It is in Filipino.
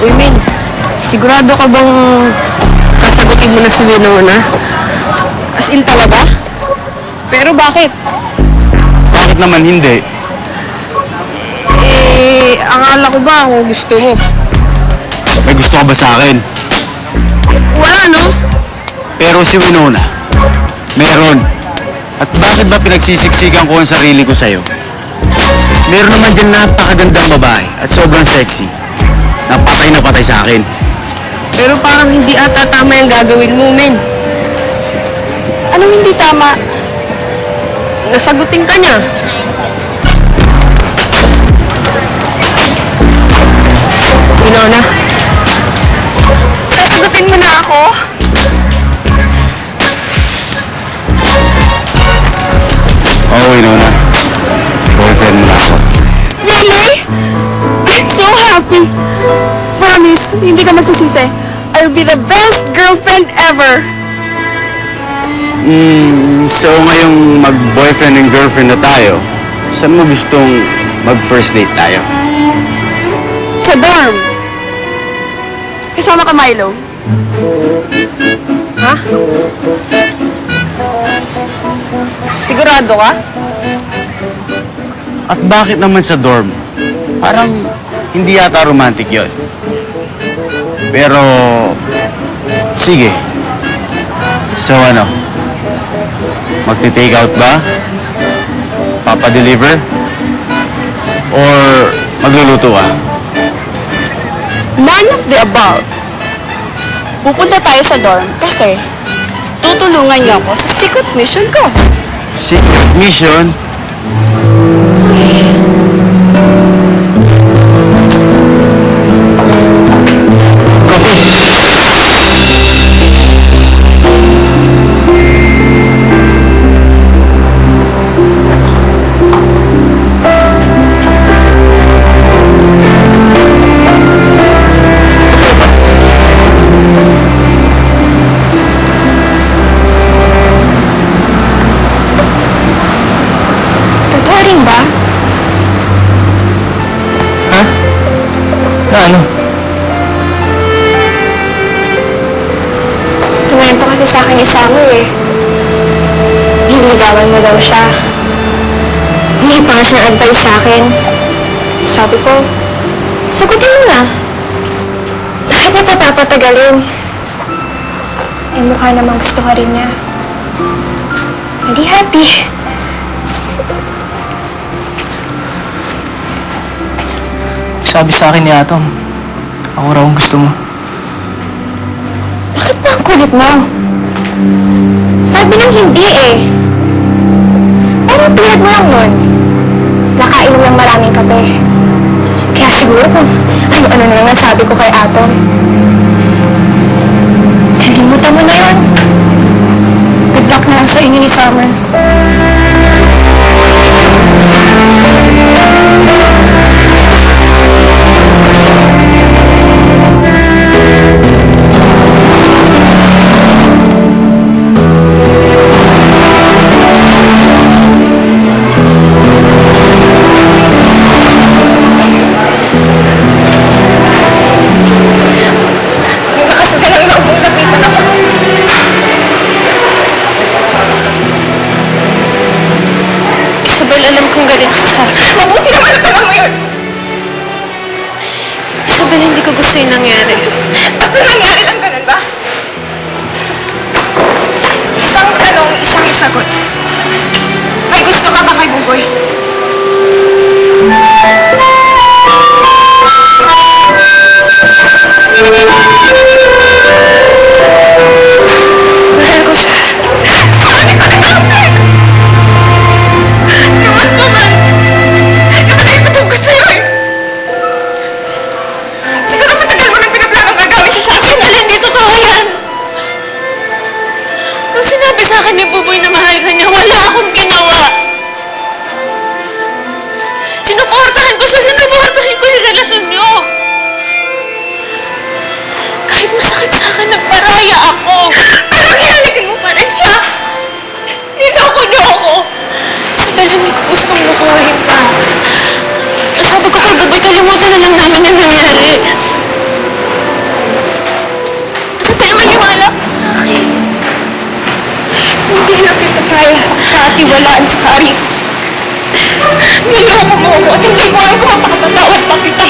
Uy, Min, sigurado ka bang sasagutin mo na si Winona? As in talaga? Pero bakit? Bakit naman hindi? Akala ko ba kung gusto mo? May gusto ka ba sa akin? Wala, no? Pero si Winona, meron. At bakit ba pinagsisiksikan ko ang sarili ko sa'yo? Meron naman dyan napakagandang babae at sobrang sexy. Napatay na patay sa akin. Pero parang hindi ata tama yung gagawin mo, Min. Anong hindi tama? Nasagutin ka niya. Winona. Sasagutin mo na ako? Oo, Winona. Boyfriend mo na ako. Really? I'm so happy. Promise, hindi ka magsisisi. I'll be the best girlfriend ever. So ngayong mag-boyfriend and girlfriend na tayo, saan mo gustong mag-first date tayo? Sa dorm. Kasama ka, Milo. Ha? Sigurado ka? At bakit naman sa dorm? Parang hindi yata romantic yon. Pero, sige. So ano? Magti-take out ba? Papa-deliver? Or magluluto ka? None of the above. Pupunta tayo sa dorm kasi tutulungan niyo ako sa secret mission ko. Secret mission? Ano? Tumento kasi sa akin ni Summer eh. Niligawan mo daw siya. Humingi pa nga siyang advice sa akin. Sabi ko, sagutin mo na. Bakit niya papapatagalin? Eh mukha namang gusto ka rin niya. Hindi happy. Sabi sa akin ni Atom, ako raw ang gusto mo. Bakit ba ang kulit mo? Sabi ng hindi eh. Pero pilat mo lang nun. Nakainom ng maraming kape. Kaya siguro kung ano-ano na lang nasabi ko kay Atom. Kalimutan mo na yun. Good luck na lang sa inyo ni Summer. Alam kong galit ka sa... Mabuti naman na tanong mo yun! Isabel, hindi ko gusto yung nangyari. Basta nangyari lang, ganun ba? Isang tanong, isang isagot. May gusto ka ba kay Buboy? Mahal ko siya. Sabi ko na namin! Naman naman! Naman ay patungkol sa'yo eh! Siguro matagal mo nang pinaplanong gagawin siya sa akin. Mahal, hindi totoo yan! Nung sinabi sa akin ni Buboy na mahal ka niya, wala akong ginawa. Sinuportahan ko siya, sinuportahan ko yung relasyon niyo. Kahit masakit sa akin, nagparaya ako. Pero hinalikin mo pa rin siya. Niloko-loko. Isabel, hindi ko gustong lukuhin ka. Sabi ko kay Buboy, kalimutan na lang namin yung nangyari. pagkakatiwalaan, Sari. Niloko mo ako at hindi ko alam kung mapapatawad pa kita.